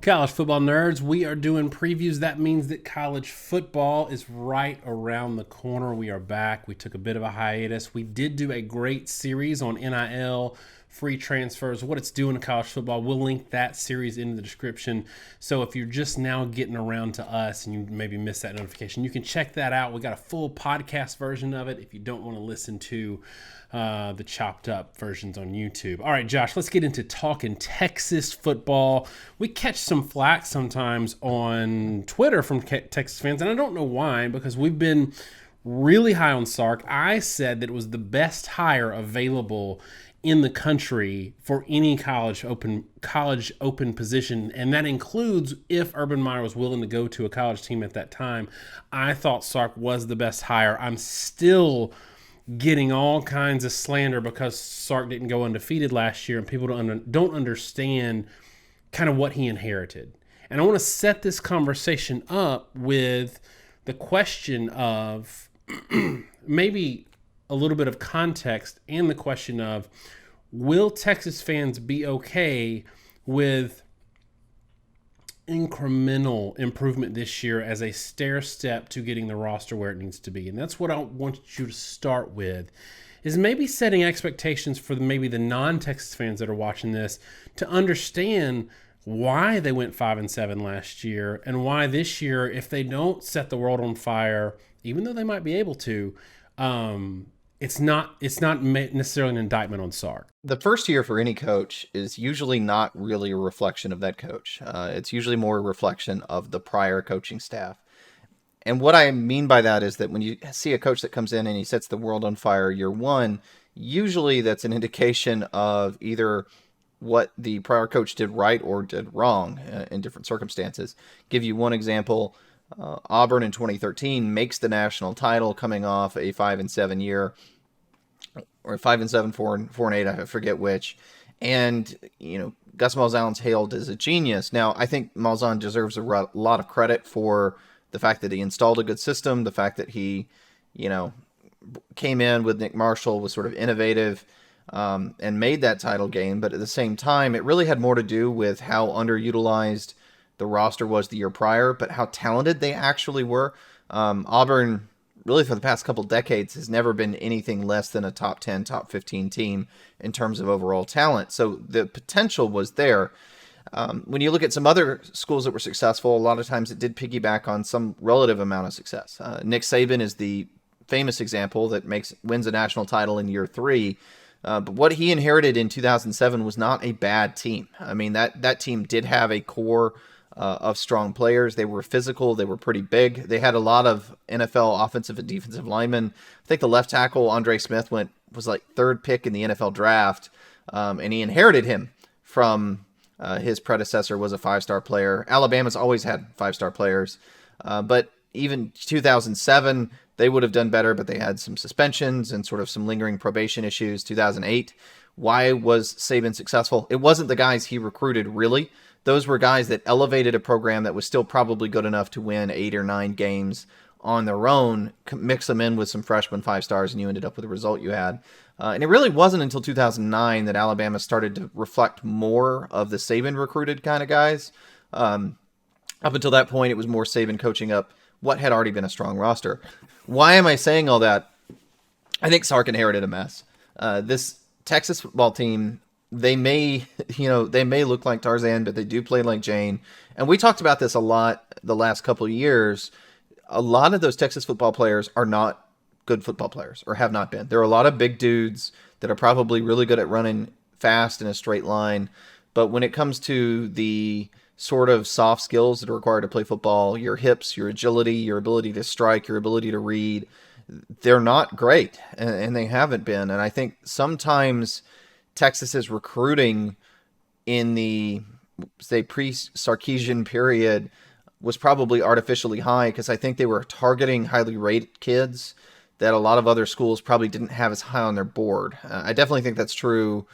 College football nerds, we are doing previews. That means that college football is right around the corner. We are back. We took a bit of a hiatus. We did do a great series on NIL, free transfers, what it's doing to college football. We'll link that series in the description. So if you're just now getting around to us and you maybe missed that notification, you can check that out. We got a full podcast version of it if you don't want to listen to the chopped up versions on YouTube. All right, Josh, let's get into talking Texas football. We catch some flack sometimes on Twitter from Texas fans, and I don't know why, because we've been really high on Sark. I said that it was the best hire available in the country for any college open position, and that includes if Urban Meyer was willing to go to a college team at that time. I thought Sark was the best hire. I'm still getting all kinds of slander because Sark didn't go undefeated last year, and people don't understand kind of what he inherited. And I want to set this conversation up with the question of maybe a little bit of context and the question of, will Texas fans be okay with incremental improvement this year as a stair step to getting the roster where it needs to be? And that's what I want you to start with, is maybe setting expectations for maybe the non-Texas fans that are watching this to understand why they went 5-7 last year, and why this year, if they don't set the world on fire, even though they might be able to, it's not necessarily an indictment on Sark. The first year for any coach is usually not really a reflection of that coach. It's usually more a reflection of the prior coaching staff. And what I mean by that is that when you see a coach that comes in and he sets the world on fire year one, usually that's an indication of either what the prior coach did right or did wrong in different circumstances. Give you one example. Auburn in 2013 makes the national title coming off a 5-7 year, or 5-7, 4-8, I forget which. And, Gus Malzahn's hailed as a genius. Now, I think Malzahn deserves a lot of credit for the fact that he installed a good system, the fact that he, came in with Nick Marshall, was sort of innovative, and made that title game. But at the same time, it really had more to do with how underutilized the roster was the year prior, but how talented they actually were. Auburn, really for the past couple decades, has never been anything less than a top 10, top 15 team in terms of overall talent. So the potential was there. When you look at some other schools that were successful, a lot of times it did piggyback on some relative amount of success. Nick Saban is the famous example that wins a national title in year 3. But what he inherited in 2007 was not a bad team. I mean, that team did have a core of strong players. They were physical. They were pretty big. They had a lot of NFL offensive and defensive linemen. I think the left tackle, Andre Smith, was like 3rd pick in the NFL draft, and he inherited him from his predecessor, was a 5-star player. Alabama's always had 5-star players, but even 2007, they would have done better, but they had some suspensions and sort of some lingering probation issues. 2008, why was Saban successful? It wasn't the guys he recruited, really. Those were guys that elevated a program that was still probably good enough to win 8 or 9 games on their own, mix them in with some freshman 5-stars, and you ended up with the result you had. And it really wasn't until 2009 that Alabama started to reflect more of the Saban recruited kind of guys. Up until that point, it was more Saban coaching up what had already been a strong roster. Why am I saying all that? I think Sark inherited a mess. This Texas football team, they may look like Tarzan, but they do play like Jane. And we talked about this a lot the last couple of years. A lot of those Texas football players are not good football players, or have not been. There are a lot of big dudes that are probably really good at running fast in a straight line. But when it comes to the sort of soft skills that are required to play football, your hips, your agility, your ability to strike, your ability to read, they're not great, and they haven't been. And I think sometimes Texas's recruiting in the, say, pre-Sarkisian period was probably artificially high, because I think they were targeting highly rated kids that a lot of other schools probably didn't have as high on their board. I definitely think that's true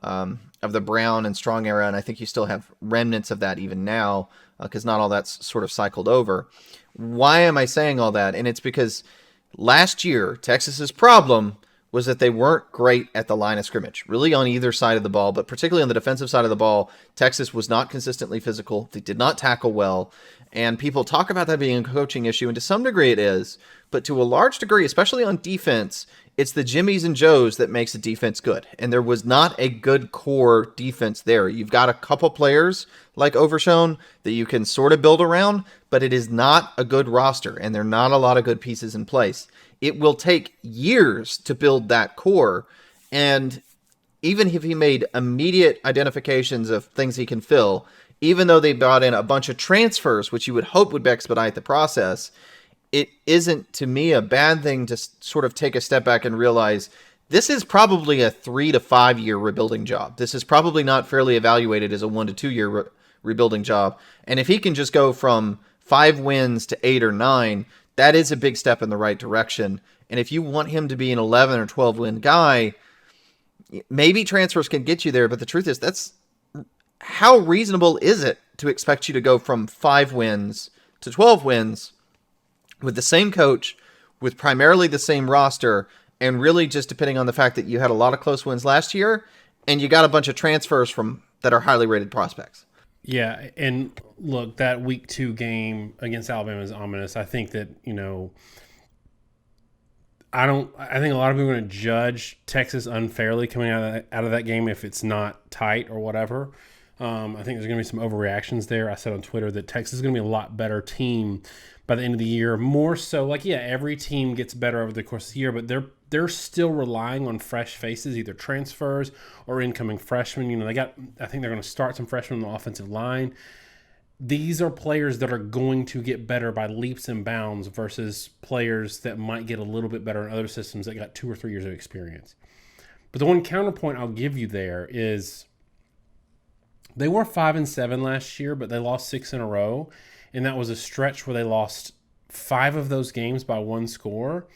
of the Brown and Strong era, and I think you still have remnants of that even now, because not all that's sort of cycled over. Why am I saying all that? And it's because last year, Texas's problem was that they weren't great at the line of scrimmage, really on either side of the ball, but particularly on the defensive side of the ball. Texas was not consistently physical. They did not tackle well. And people talk about that being a coaching issue, and to some degree it is. But to a large degree, especially on defense, it's the Jimmies and Joes that makes a defense good. And there was not a good core defense there. You've got a couple players like Overshown that you can sort of build around, but it is not a good roster, and there are not a lot of good pieces in place. It will take years to build that core, and even if he made immediate identifications of things he can fill, even though they brought in a bunch of transfers, which you would hope would expedite the process, it isn't, to me, a bad thing to sort of take a step back and realize this is probably a 3 to 5 year rebuilding job. This is probably not fairly evaluated as a 1 to 2 year rebuilding job. And if he can just go from 5 wins to 8 or 9, that is a big step in the right direction. And if you want him to be an 11 or 12 win guy, maybe transfers can get you there. But the truth is, that's how reasonable is it to expect you to go from 5 wins to 12 wins with the same coach, with primarily the same roster, and really just depending on the fact that you had a lot of close wins last year and you got a bunch of transfers from that are highly rated prospects? Yeah, and look, that week 2 game against Alabama is ominous. I think that, I think a lot of people are going to judge Texas unfairly coming out of that game if it's not tight or whatever. I think there's going to be some overreactions there. I said on Twitter that Texas is going to be a lot better team by the end of the year. More so, every team gets better over the course of the year, but they're still relying on fresh faces, either transfers or incoming freshmen. I think they're going to start some freshmen on the offensive line. These are players that are going to get better by leaps and bounds versus players that might get a little bit better in other systems that got 2 or 3 years of experience. But the one counterpoint I'll give you there is they were 5-7 last year, but they lost 6 in a row. And that was a stretch where they lost 5 of those games by 1 score.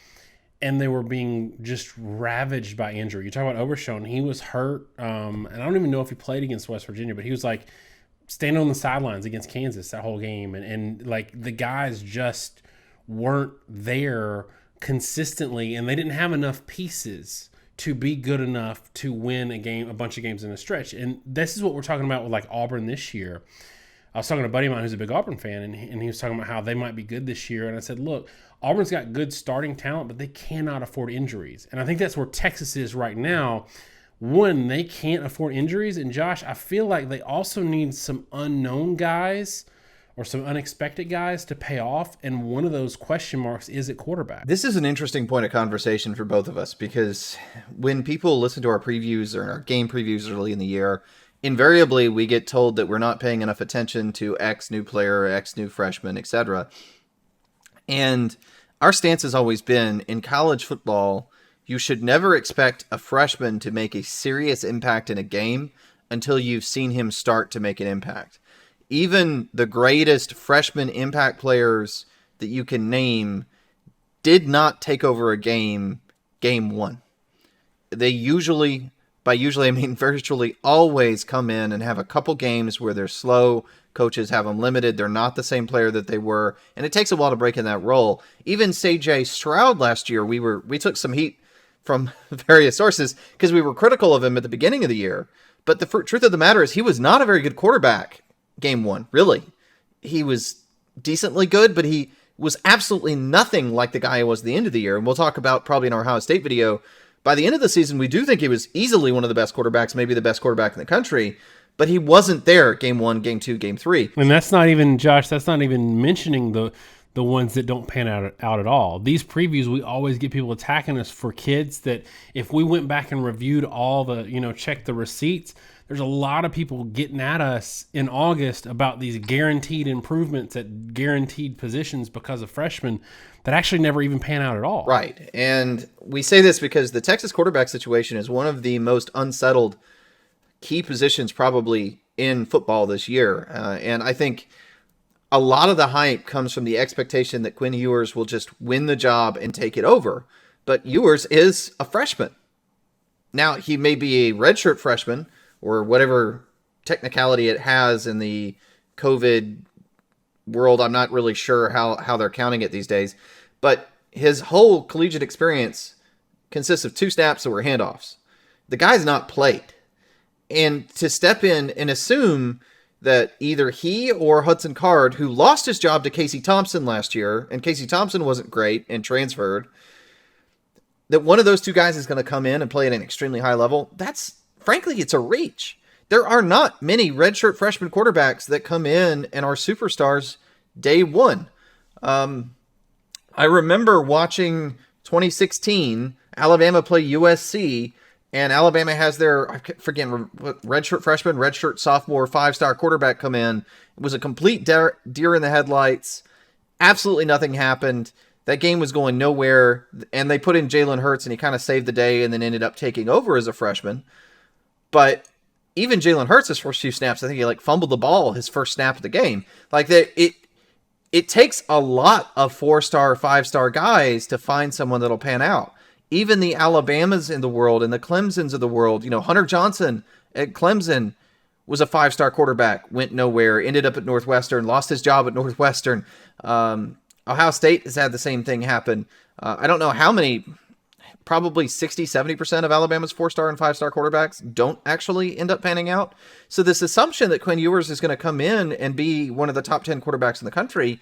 And they were being just ravaged by injury. You talk about Overshown. He was hurt. And I don't even know if he played against West Virginia, but he was standing on the sidelines against Kansas that whole game. And the guys just weren't there consistently. And they didn't have enough pieces to be good enough to win a bunch of games in a stretch. And this is what we're talking about with Auburn this year. I was talking to a buddy of mine who's a big Auburn fan, and he was talking about how they might be good this year. And I said, look, Auburn's got good starting talent, but they cannot afford injuries. And I think that's where Texas is right now. One, they can't afford injuries. And Josh, I feel like they also need some unknown guys or some unexpected guys to pay off. And one of those question marks is at quarterback. This is an interesting point of conversation for both of us, because when people listen to our previews or our game previews early in the year, invariably we get told that we're not paying enough attention to X new player, X new freshman, etc. And our stance has always been, in college football, you should never expect a freshman to make a serious impact in a game until you've seen him start to make an impact. Even the greatest freshman impact players that you can name did not take over a game 1. They usually, by usually I mean virtually always, come in and have a couple games where they're slow. Coaches have them limited. They're not the same player that they were. And it takes a while to break in that role. Even C.J. Stroud last year, we took some heat from various sources because we were critical of him at the beginning of the year. But the truth of the matter is he was not a very good quarterback game 1, really. He was decently good, but he was absolutely nothing like the guy he was at the end of the year. And we'll talk about probably in our Ohio State video. By the end of the season, we do think he was easily one of the best quarterbacks, maybe the best quarterback in the country. But he wasn't there game 1, game 2, game 3. And that's not even, Josh, that's not even mentioning the ones that don't pan out at all. These previews, we always get people attacking us for kids that if we went back and reviewed all the, checked the receipts, there's a lot of people getting at us in August about these guaranteed improvements at guaranteed positions because of freshmen that actually never even pan out at all. Right. And we say this because the Texas quarterback situation is one of the most unsettled key positions probably in football this year. And I think a lot of the hype comes from the expectation that Quinn Ewers will just win the job and take it over. But Ewers is a freshman. Now, he may be a redshirt freshman or whatever technicality it has in the COVID world. I'm not really sure how they're counting it these days. But his whole collegiate experience consists of 2 snaps that were handoffs. The guy's not played. And to step in and assume that either he or Hudson Card, who lost his job to Casey Thompson last year, and Casey Thompson wasn't great and transferred, that one of those 2 guys is going to come in and play at an extremely high level, frankly, it's a reach. There are not many redshirt freshman quarterbacks that come in and are superstars day one. I remember watching 2016 Alabama play USC, and Alabama has their, I forget, redshirt freshman, redshirt sophomore, 5-star quarterback come in. It was a complete deer in the headlights. Absolutely nothing happened. That game was going nowhere, and they put in Jalen Hurts, and he kind of saved the day and then ended up taking over as a freshman. But even Jalen Hurts, his first few snaps, I think he fumbled the ball his first snap of the game. It takes a lot of 4-star, 5-star guys to find someone that'll pan out. Even the Alabamas in the world and the Clemsons of the world, Hunter Johnson at Clemson was a 5-star quarterback, went nowhere, ended up at Northwestern, lost his job at Northwestern. Ohio State has had the same thing happen. I don't know how many, probably 60, 70% of Alabama's 4-star and 5-star quarterbacks don't actually end up panning out. So this assumption that Quinn Ewers is going to come in and be one of the top 10 quarterbacks in the country,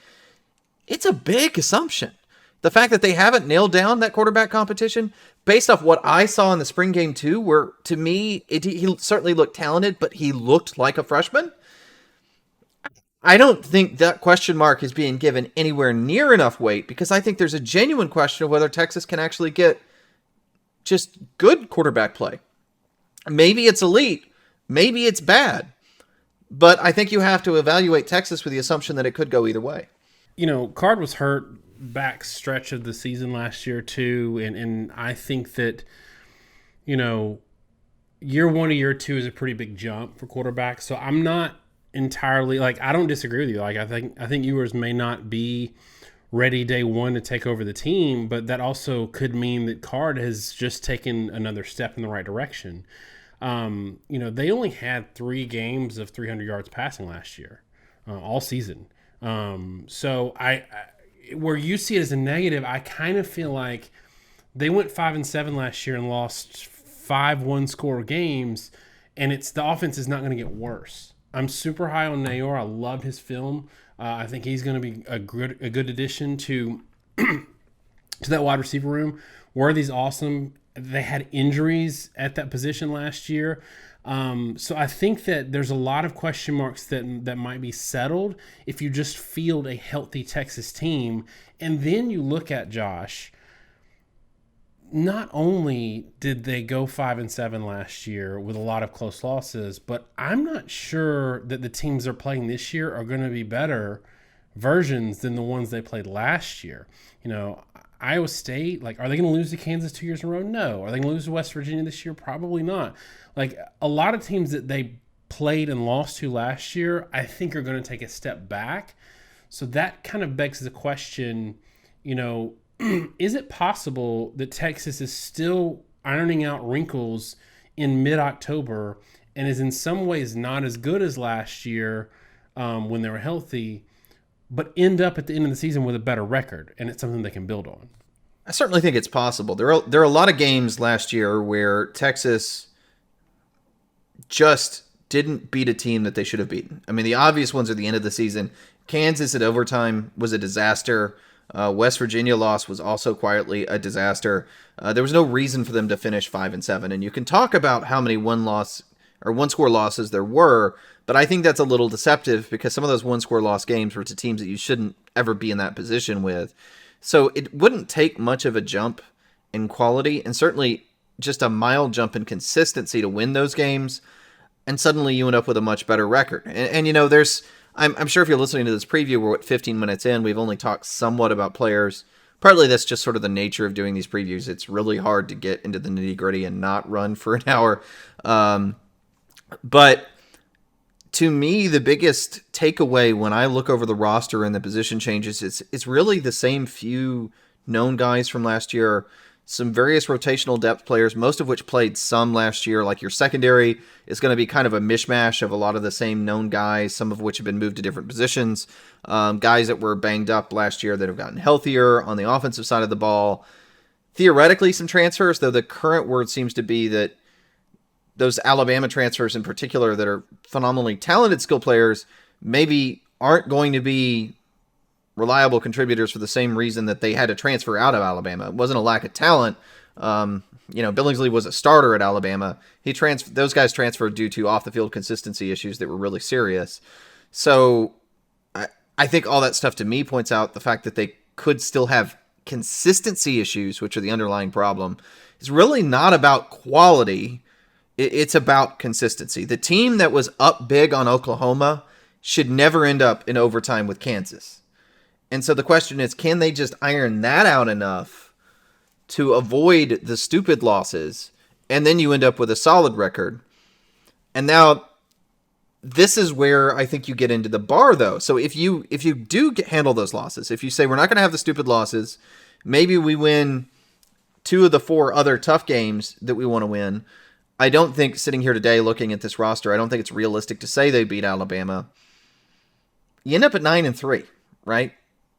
it's a big assumption. The fact that they haven't nailed down that quarterback competition, based off what I saw in the spring game too, where to me, he certainly looked talented, but he looked like a freshman. I don't think that question mark is being given anywhere near enough weight, because I think there's a genuine question of whether Texas can actually get just good quarterback play. Maybe it's elite, maybe it's bad, but I think you have to evaluate Texas with the assumption that it could go either way. Card was hurt back stretch of the season last year too, and I think that year 1 to year 2 is a pretty big jump for quarterbacks. So I'm not entirely I don't disagree with you. I think Ewers may not be ready day 1 to take over the team, but that also could mean that Card has just taken another step in the right direction. They only had 3 games of 300 yards passing last year, all season. So I where you see it as a negative, I kind of feel like they went 5-7 last year and lost 5 one-score games, and the offense is not going to get worse. I'm super high on Nayor. I loved his film. I think he's going to be a good addition to that wide receiver room. Worthy's awesome. They had injuries at that position last year. So I think that there's a lot of question marks that might be settled if you just field a healthy Texas team. And then you look at Josh, not only did they go 5-7 last year with a lot of close losses, but I'm not sure that the teams they're playing this year are going to be better versions than the ones they played last year. Iowa State, are they going to lose to Kansas 2 years in a row? No. Are they going to lose to West Virginia this year? Probably not. A lot of teams that they played and lost to last year, I think are going to take a step back. So that kind of begs the question, is it possible that Texas is still ironing out wrinkles in mid-October and is in some ways not as good as last year when they were healthy, but end up at the end of the season with a better record, and it's something they can build on? I certainly think it's possible. There are a lot of games last year where Texas just didn't beat a team that they should have beaten. I mean, the obvious ones are the end of the season. Kansas at overtime was a disaster. West Virginia loss was also quietly a disaster. There was no reason for them to finish 5-7, and you can talk about how many one-score losses there were, but I think that's a little deceptive because some of those one-score loss games were to teams that you shouldn't ever be in that position with. So it wouldn't take much of a jump in quality, and certainly just a mild jump in consistency to win those games, and suddenly you end up with a much better record. And I'm sure if you're listening to this preview, we're 15 minutes in, we've only talked somewhat about players. Partly that's just sort of the nature of doing these previews. It's really hard to get into the nitty-gritty and not run for an hour. But to me, the biggest takeaway when I look over the roster and the position changes, it's really the same few known guys from last year, some various rotational depth players, most of which played some last year. Like your secondary is going to be kind of a mishmash of a lot of the same known guys, some of which have been moved to different positions. Guys that were banged up last year that have gotten healthier on the offensive side of the ball. theoretically some transfers, though the current word seems to be that those Alabama transfers in particular that are phenomenally talented skill players maybe aren't going to be reliable contributors for the same reason that they had to transfer out of Alabama. It wasn't a lack of talent. Billingsley was a starter at Alabama. Those guys transferred due to off the field consistency issues that were really serious. So I think all that stuff to me points out the fact that they could still have consistency issues, which are the underlying problem. It's really not about quality. It's about consistency. The team that was up big on Oklahoma should never end up in overtime with Kansas. And so the question is, can they just iron that out enough to avoid the stupid losses, and then you end up with a solid record? And now this is where I think you get into the bar, though. So if you do handle those losses, if you say we're not going to have the stupid losses, maybe we win 2 of the 4 other tough games that we want to win. I don't think, sitting here today looking at this roster, I don't think it's realistic to say they beat Alabama. You end up at 9-3, right?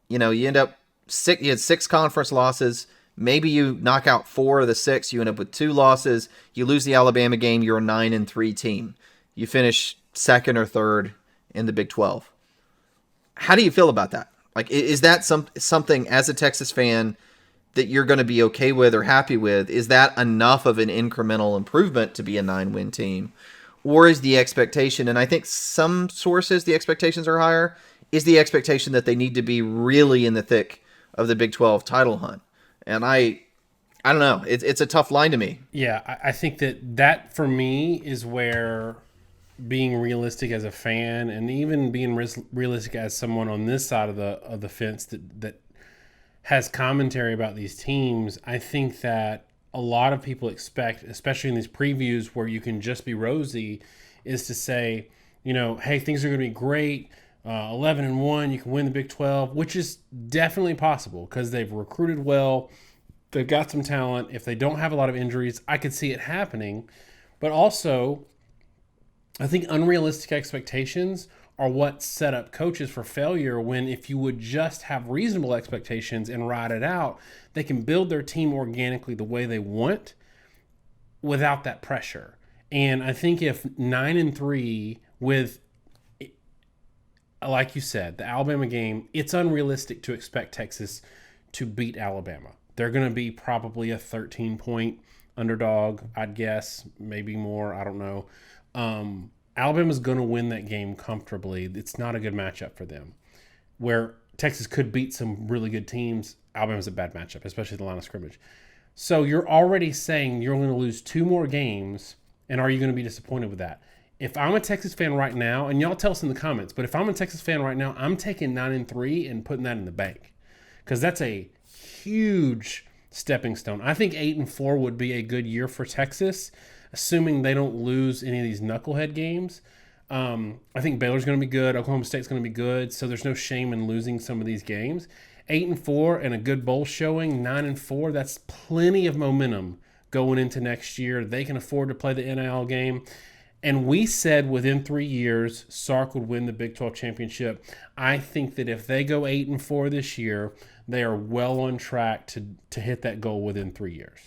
You end up you had 6 conference losses. Maybe you knock out 4 of the 6. You end up with 2 losses. You lose the Alabama game. You're a 9-3 team. You finish 2nd or 3rd in the Big 12. How do you feel about that? Like, is that something as a Texas fan that you're going to be okay with or happy with? Is that enough of an incremental improvement to be a 9-win team? Or is the expectation, and I think some sources the expectations are higher, is the expectation that they need to be really in the thick of the Big 12 title hunt? And I don't know. It's a tough line to me. Yeah, I think that for me is where being realistic as a fan, and even being realistic as someone on this side of the fence that has commentary about these teams, I think that a lot of people expect, especially in these previews where you can just be rosy, is to say, hey, things are going to be great. 11-1, you can win the Big 12, which is definitely possible because they've recruited well. They've got some talent. If they don't have a lot of injuries, I could see it happening. But also, I think unrealistic expectations are what set up coaches for failure, when if you would just have reasonable expectations and ride it out, they can build their team organically the way they want without that pressure. And I think if 9-3 with, like you said, the Alabama game, it's unrealistic to expect Texas to beat Alabama. They're going to be probably a 13-point underdog, I'd guess, maybe more. I don't know. Alabama's going to win that game comfortably. It's not a good matchup for them. Where Texas could beat some really good teams, Alabama's a bad matchup, especially the line of scrimmage. So you're already saying you're going to lose 2 more games, and are you going to be disappointed with that? If I'm a Texas fan right now, and y'all tell us in the comments, but if I'm a Texas fan right now, I'm taking 9-3 and putting that in the bank, because that's a huge stepping stone. I think 8-4 would be a good year for Texas, assuming they don't lose any of these knucklehead games. I think Baylor's going to be good. Oklahoma State's going to be good, so there's no shame in losing some of these games. 8-4 and a good bowl showing, 9-4, that's plenty of momentum going into next year. They can afford to play the NIL game. And we said within 3 years, Sark would win the Big 12 championship. I think that if they go 8-4 this year, they are well on track to hit that goal within 3 years.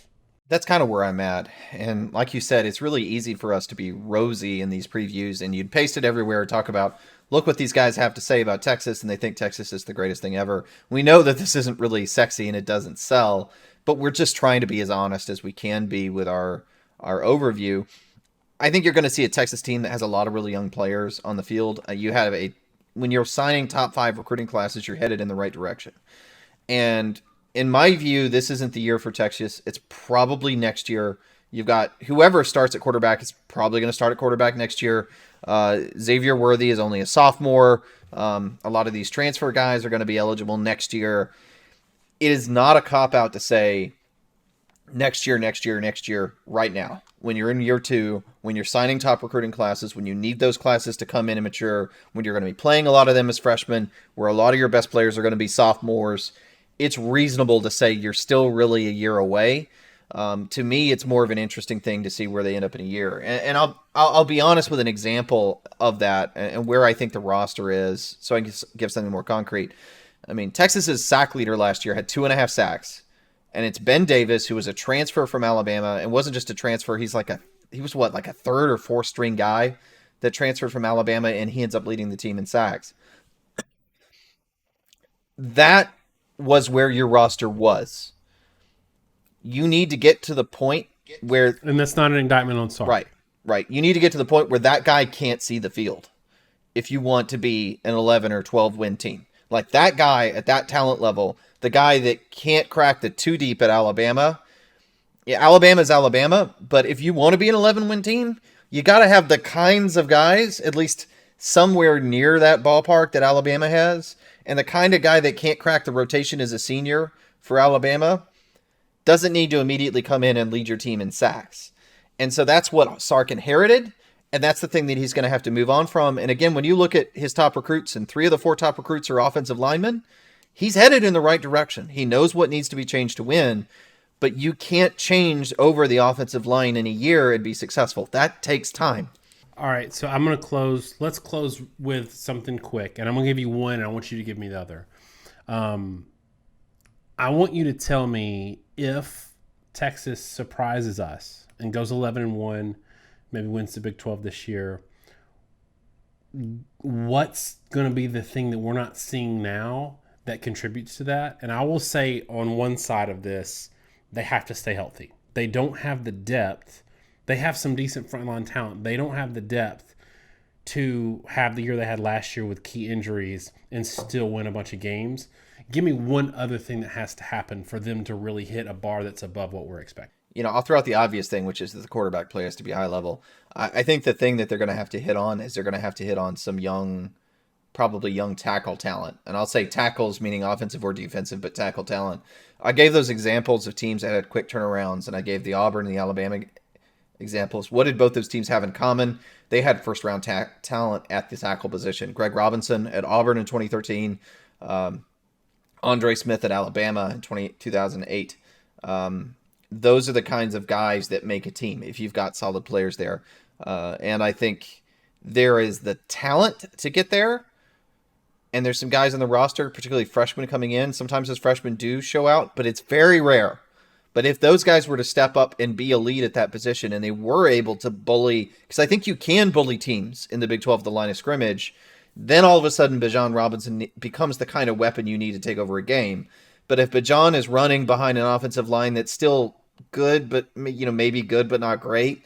That's kind of where I'm at. And like you said, it's really easy for us to be rosy in these previews, and you'd paste it everywhere, talk about, look what these guys have to say about Texas, and they think Texas is the greatest thing ever. We know that this isn't really sexy and it doesn't sell, but we're just trying to be as honest as we can be with our overview. I think you're going to see a Texas team that has a lot of really young players on the field. When you're signing top 5 recruiting classes, you're headed in the right direction. And in my view, this isn't the year for Texas. It's probably next year. You've got whoever starts at quarterback is probably going to start at quarterback next year. Xavier Worthy is only a sophomore. A lot of these transfer guys are going to be eligible next year. It is not a cop-out to say next year right now. When you're in year 2, when you're signing top recruiting classes, when you need those classes to come in and mature, when you're going to be playing a lot of them as freshmen, where a lot of your best players are going to be sophomores, it's reasonable to say you're still really a year away. To me, it's more of an interesting thing to see where they end up in a year. And I'll be honest with an example of that and where I think the roster is, so I can give something more concrete. I mean, Texas's sack leader last year had 2.5 sacks, And it's Ben Davis, who was a transfer from Alabama, and wasn't just a transfer. He was what, like a third or fourth string guy that transferred from Alabama, and he ends up leading the team in sacks. That was where your roster was. You need to get to the point where, And that's not an indictment on Sark. right, right. You need to get to the point where that guy can't see the field if you want to be an 11 or 12 win team. Like that guy at that talent level, the guy that can't crack the two deep at Alabama. Yeah, Alabama's Alabama, but if you want to be an 11 win team, you got to have the kinds of guys, at least somewhere near that ballpark that Alabama has. And the kind of guy that can't crack the rotation as a senior for Alabama doesn't need to immediately come in and lead your team in sacks. And so that's what Sark inherited, and that's the thing that he's going to have to move on from. And again, when you look at his top recruits, and 3 of the 4 top recruits are offensive linemen, he's headed in the right direction. He knows what needs to be changed to win, but you can't change over the offensive line in a year and be successful. That takes time. All right, so I'm going to close. Let's close with something quick, and I'm going to give you one, and I want you to give me the other. I want you to tell me if Texas surprises us and goes 11-1, maybe wins the Big 12 this year, what's going to be the thing that we're not seeing now that contributes to that? And I will say on one side of this, they have to stay healthy. They don't have the depth. They have some decent frontline talent. They don't have the depth to have the year they had last year with key injuries and still win a bunch of games. Give me one other thing that has to happen for them to really hit a bar that's above what we're expecting. I'll throw out the obvious thing, which is that the quarterback play has to be high level. I think the thing that they're going to have to hit on is they're going to have to hit on some probably young tackle talent. And I'll say tackles, meaning offensive or defensive, but tackle talent. I gave those examples of teams that had quick turnarounds, and I gave the Auburn and the Alabama examples. What did both those teams have in common? They had first-round talent at the tackle position. Greg Robinson at Auburn in 2013, Andre Smith at Alabama in 2008. Those are the kinds of guys that make a team if you've got solid players there. And I think there is the talent to get there. And there's some guys on the roster, particularly freshmen coming in. Sometimes those freshmen do show out, but it's very rare. But if those guys were to step up and be elite at that position, and they were able to bully, because I think you can bully teams in the Big 12 at the line of scrimmage, then all of a sudden Bijan Robinson becomes the kind of weapon you need to take over a game. But if Bijan is running behind an offensive line that's still good, but maybe good but not great,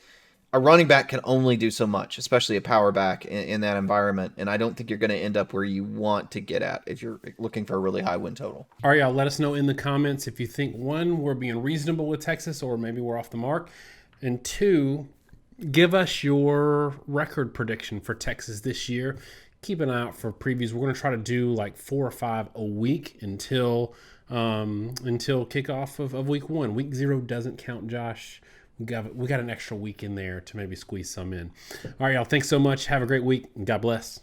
a running back can only do so much, especially a power back in that environment. And I don't think you're going to end up where you want to get at if you're looking for a really high win total. All right, y'all, let us know in the comments if you think, 1, we're being reasonable with Texas, or maybe we're off the mark. And 2, give us your record prediction for Texas this year. Keep an eye out for previews. We're going to try to do like 4 or 5 a week until kickoff of week 1. Week 0 doesn't count, Josh. We got an extra week in there to maybe squeeze some in. All right, y'all. Thanks so much. Have a great week. And God bless.